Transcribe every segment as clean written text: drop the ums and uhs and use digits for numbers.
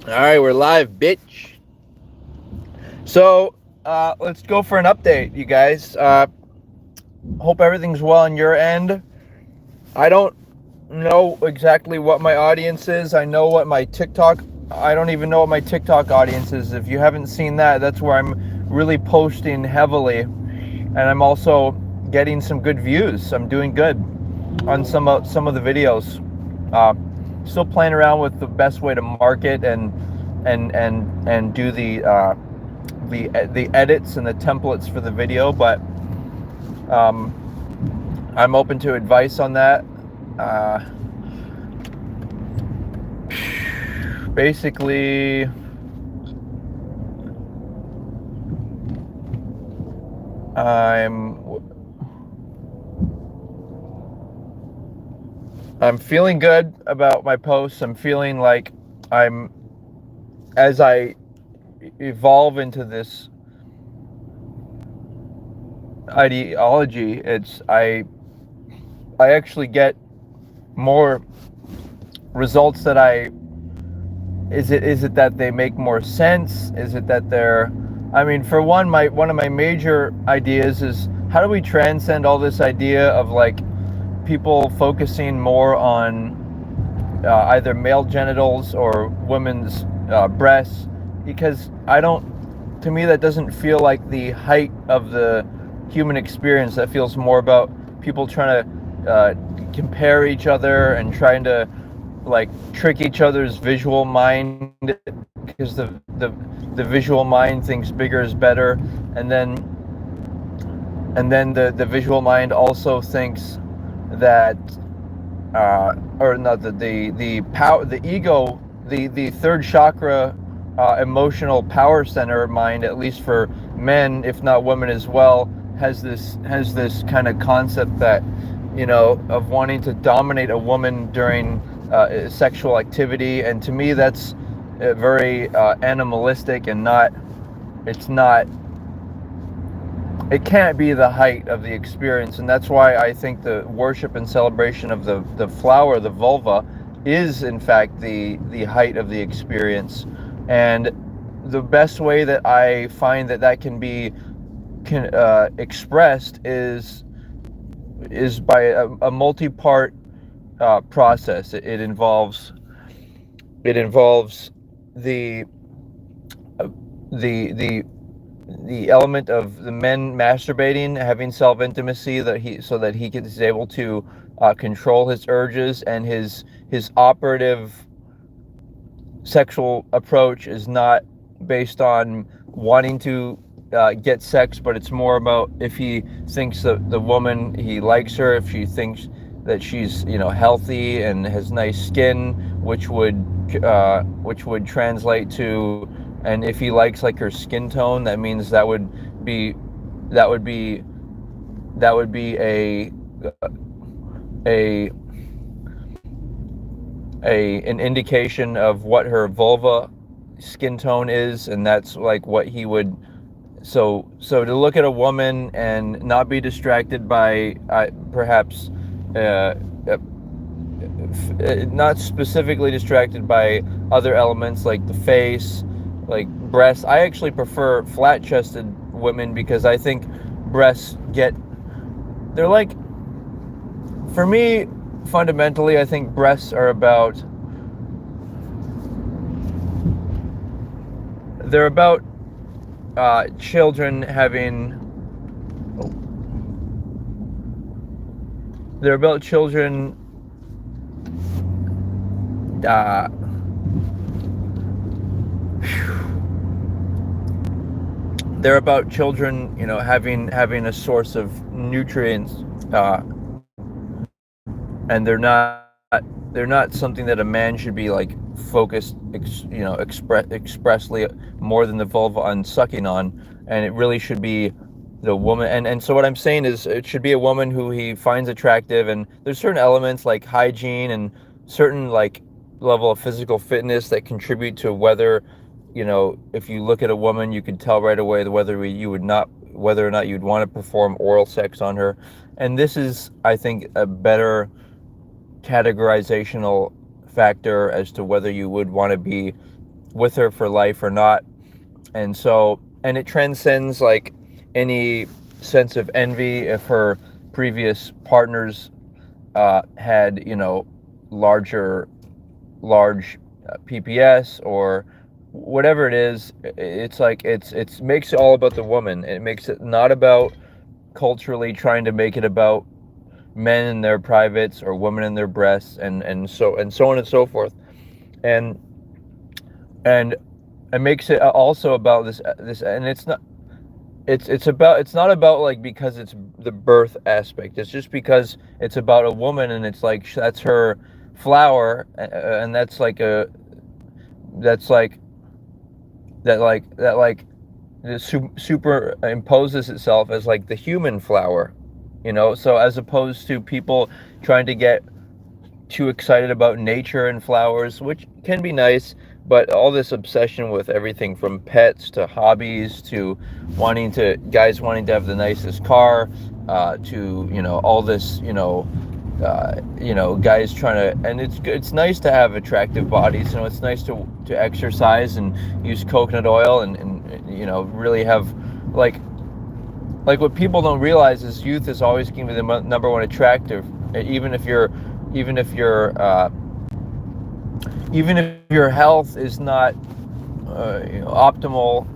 All right, we're live, bitch. So let's go for an update, you guys. Hope everything's well on your end. I don't know exactly what my audience is. I know what my TikTok. I don't even know what my TikTok audience is. If you haven't seen that, that's where I'm really posting heavily, and I'm also getting some good views. I'm doing good on some of the videos. Uh, Still playing around with the best way to market and do the edits and the templates for the video, but um, I'm open to advice on that. Uh, Basically, I'm I'm feeling good about my posts. I'm feeling like I'm as I evolve into this ideology. I actually get more results that I is it that they make more sense? Is it that they're I mean, for one of my major ideas is how do we transcend all this idea of like people focusing more on either male genitals or women's breasts, because I don't to me that doesn't feel like the height of the human experience. That feels more about people trying to compare each other and trying to like trick each other's visual mind, because the visual mind thinks bigger is better, and then the visual mind also thinks that or not the power, the ego, the third chakra, emotional power center mind, at least for men, if not women as well, has this kind of concept that, of wanting to dominate a woman during sexual activity. And to me that's very animalistic, and not it's not it can't be the height of the experience. And that's why I think the worship and celebration of the flower, the vulva, is in fact the height of the experience. And the best way that I find that can be expressed is by a multi-part process. It involves the uh, the the element of the men masturbating, having self intimacy, that he is able to control his urges, and his operative sexual approach is not based on wanting to get sex, but it's more about if he thinks that the woman, he likes her, if she thinks that she's healthy and has nice skin, which would translate to, and if he likes like her skin tone, that means be that would be that would be a an indication of what her vulva skin tone is, and that's like what he would. So to look at a woman and not be distracted by perhaps uh, uh, not specifically distracted by other elements like the face, like breasts. I actually prefer flat-chested women because I think breasts they're like, for me, fundamentally, I think breasts are about they're about children having they're about children uh, they're about children, having a source of nutrients, uh, and they're not something that a man should be like focused, expressly more than the vulva on sucking on. And it really should be the woman. And so what I'm saying is it should be a woman who he finds attractive, and there's certain elements like hygiene and certain like level of physical fitness that contribute to whether, if you look at a woman, you can tell right away whether or not you'd want to perform oral sex on her. And this is, I think, a better categorizational factor as to whether you would want to be with her for life or not. And so, and it transcends like any sense of envy if her previous partners had, you know, large PPS or whatever it is. It's like it's makes it all about the woman. It makes it not about culturally trying to make it about men in their privates or women in their breasts, and so on and so forth. And and it makes it also about this, and it's not. It's not about like because it's the birth aspect. It's just because it's about a woman, and it's like that's her flower, and that's like a that's like that like superimposes itself as like the human flower, you know. So as opposed to people trying to get too excited about nature and flowers, which can be nice, but all this obsession with everything from pets to hobbies to guys wanting to have the nicest car, to, you know, all this, guys trying to, and it's nice to have attractive bodies, you know. It's nice to exercise and use coconut oil and you know, really have like what people don't realize is youth is always going to be the number one attractive, even if your health is not optimal.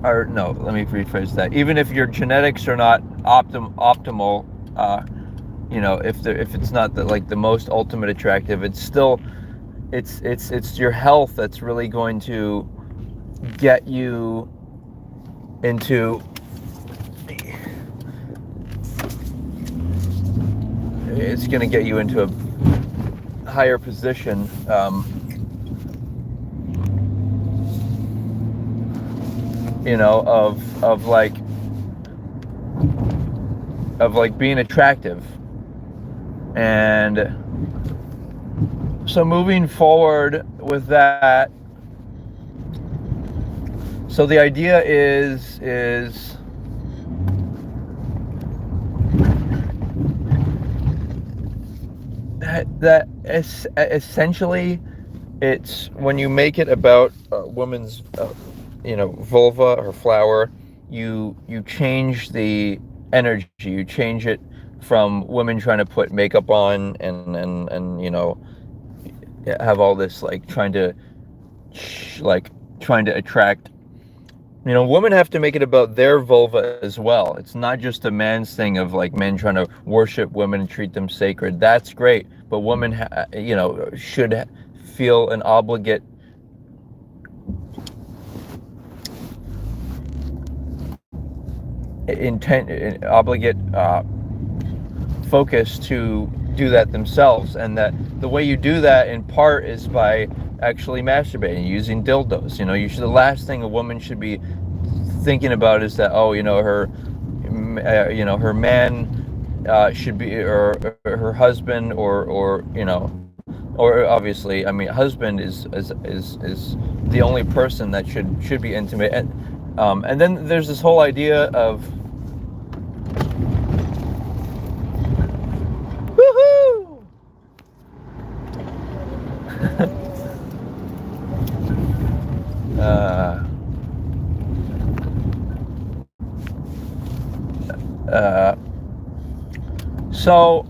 Or no, let me rephrase that. Even if your genetics are not optimal, you know, if it's not the most ultimate attractive, it's still it's your health that's really going to get you into it's going to get you into a higher position, you know, of like being attractive. And so moving forward with that, so the idea is that essentially it's when you make it about a woman's vulva or flower, you change the energy, you change it from women trying to put makeup on and you know, have all this like trying to attract. You know, women have to make it about their vulva as well. It's not just a man's thing of like men trying to worship women and treat them sacred. That's great, but women, should feel an obligate focus to do that themselves, and that the way you do that in part is by actually masturbating, using dildos. You know, the last thing a woman should be thinking about is that, oh, you know, her man should be, or her husband, or you know, or obviously, I mean, husband is the only person that should be intimate, and then there's this whole idea of woohoo. So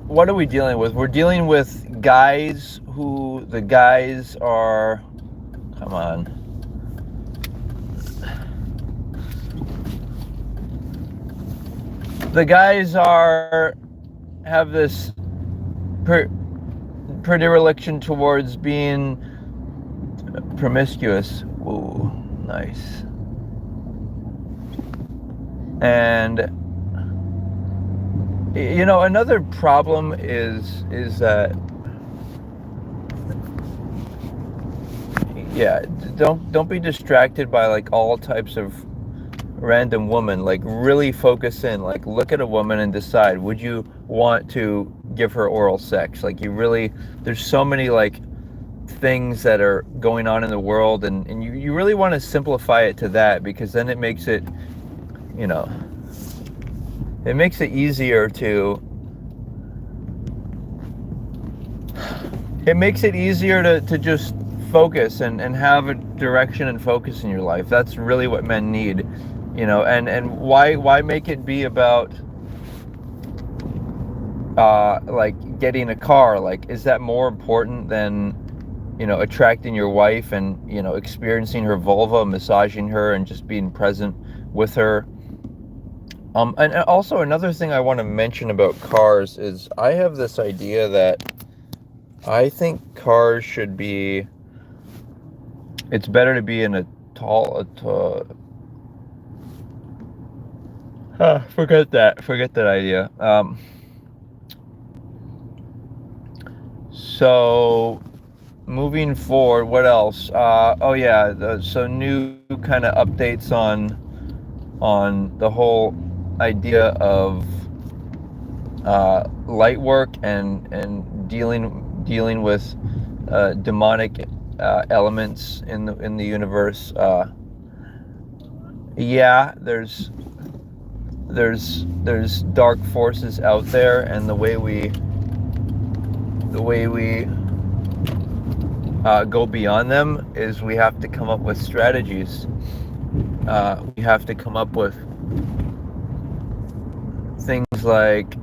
what are we dealing with? We're dealing with guys who the guys are, come on. The guys have this predilection towards being promiscuous. Ooh, nice. And you know, another problem is that, yeah, don't be distracted by like all types of random woman. Like really focus in, like look at a woman and decide, would you want to give her oral sex? Like you really, there's so many like things that are going on in the world, and you really want to simplify it to that, because then it makes it, you know, it makes it easier to just focus and have a direction and focus in your life. That's really what men need, and why make it be about like getting a car? Like, is that more important than attracting your wife and experiencing her vulva, massaging her, and just being present with her? And also another thing I want to mention about cars is I have this idea that I think cars should be, it's better to be in a forget that idea. So moving forward, what else? Oh yeah, so new kind of updates on the whole idea of light work and dealing with demonic elements in the universe. Yeah, there's dark forces out there, and the way we go beyond them is we have to come up with strategies. We have to come up with things like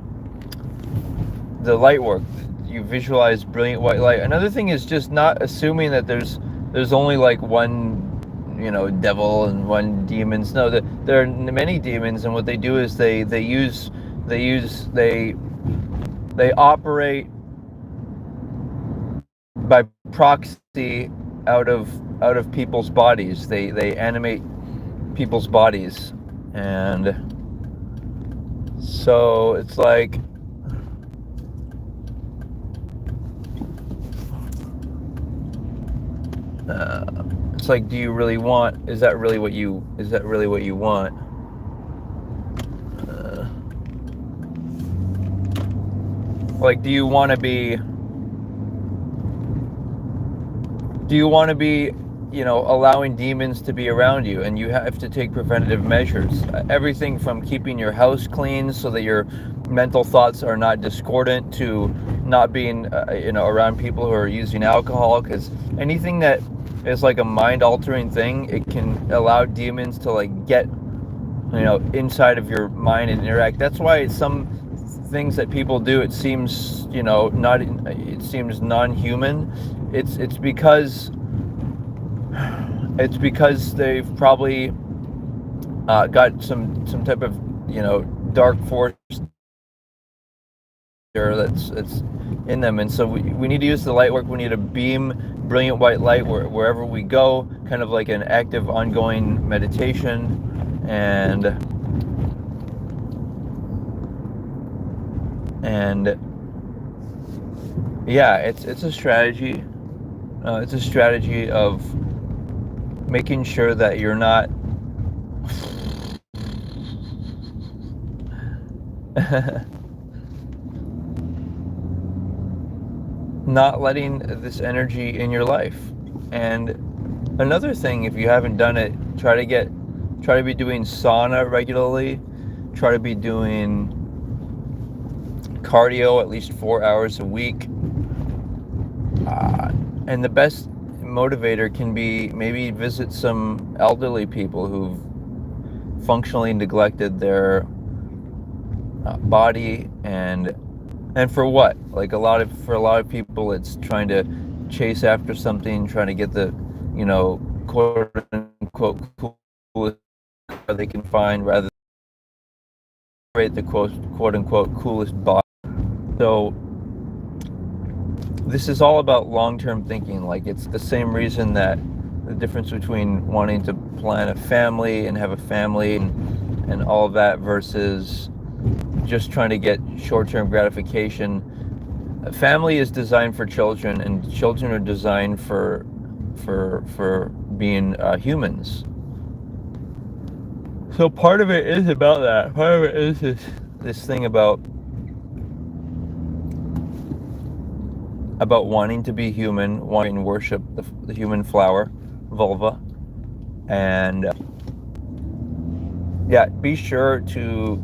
the light work. You visualize brilliant white light. Another thing is just not assuming that there's only like one devil and one demons. No, there are many demons, and what they do is they operate by proxy out of people's bodies. They animate people's bodies, and so it's like do you really want, is that really what you want? Like, do you want to be allowing demons to be around you, and you have to take preventative measures? Everything from keeping your house clean so that your mental thoughts are not discordant, to not being around people who are using alcohol, because anything that is like a mind altering thing, it can allow demons to like get inside of your mind and interact. That's why some things that people do, it seems non-human. It's because they've probably got some type of dark force that's in them, and so we need to use the light work. We need to beam brilliant white light wherever we go, kind of like an active ongoing meditation. And yeah, it's a strategy. It's a strategy of making sure that you're not not letting this energy in your life. And another thing, if you haven't done it, try to be doing sauna regularly. Try to be doing cardio at least 4 hours a week. And the best motivator can be maybe visit some elderly people who've functionally neglected their body, and for what? Like for a lot of people, it's trying to chase after something, trying to get the quote unquote coolest car they can find, rather than create the quote unquote coolest body. So this is all about long-term thinking. Like, it's the same reason that the difference between wanting to plan a family and have a family and all of that versus just trying to get short-term gratification. A family is designed for children, and children are designed for being humans. So part of it is about that. Part of it is this thing about wanting to be human, wanting to worship the human flower, vulva. And yeah, be sure to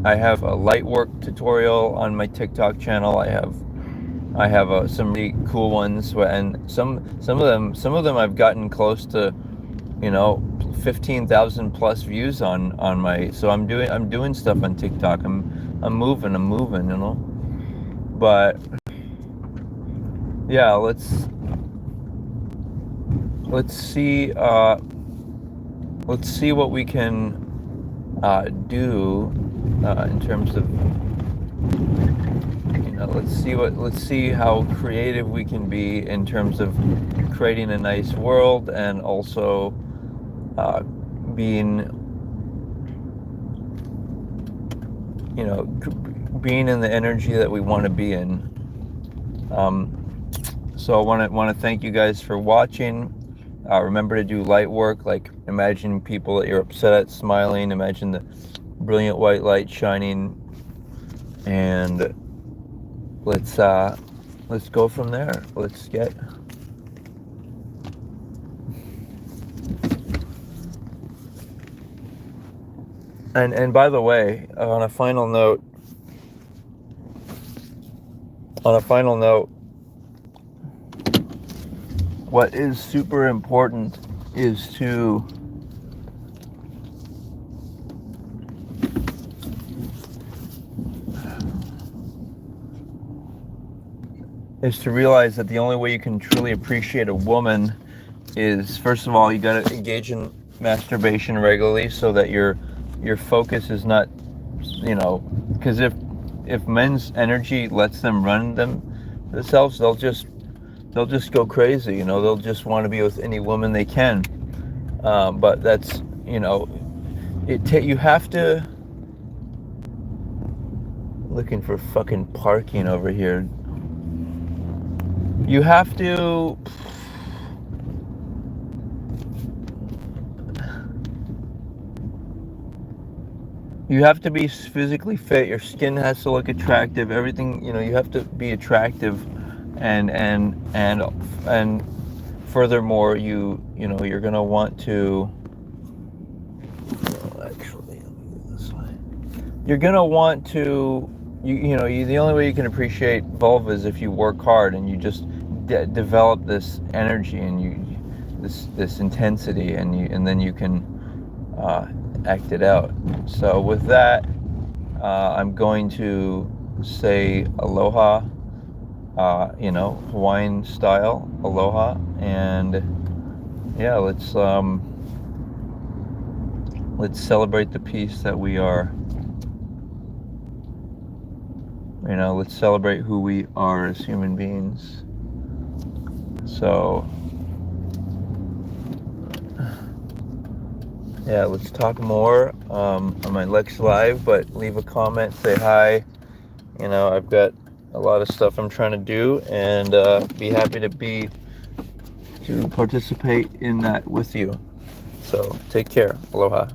I have a light work tutorial on my TikTok channel. I have I have some really cool ones, and some of them I've gotten close to, 15,000 plus views on my. So I'm doing stuff on TikTok. I'm moving, But yeah, let's see what we can do in terms of, let's see how creative we can be in terms of creating a nice world, and also being being in the energy that we want to be in. So I want to thank you guys for watching. Remember to do light work, like imagine people that you're upset at smiling, imagine the brilliant white light shining, and let's go from there. Let's get and by the way, on a final note, what is super important is to realize that the only way you can truly appreciate a woman is, first of all, you got to engage in masturbation regularly, so that your focus is not, because if men's energy lets them run themselves, they'll just go crazy. They'll just want to be with any woman they can. But that's, you have to. Looking for fucking parking over here. You have to. You have to be physically fit. Your skin has to look attractive. Everything, you have to be attractive, and furthermore, you're gonna want to. Actually, let me go this way. You're gonna want to. The only way you can appreciate vulva is if you work hard and you just develop this energy and this intensity, and then you can act it out. So with that, I'm going to say aloha, Hawaiian style aloha, and yeah, let's celebrate the peace that we are. Let's celebrate who we are as human beings. So yeah, let's talk more on my Lex Live, but leave a comment, say hi. I've got a lot of stuff I'm trying to do, and be happy to participate in that with you. So take care. Aloha.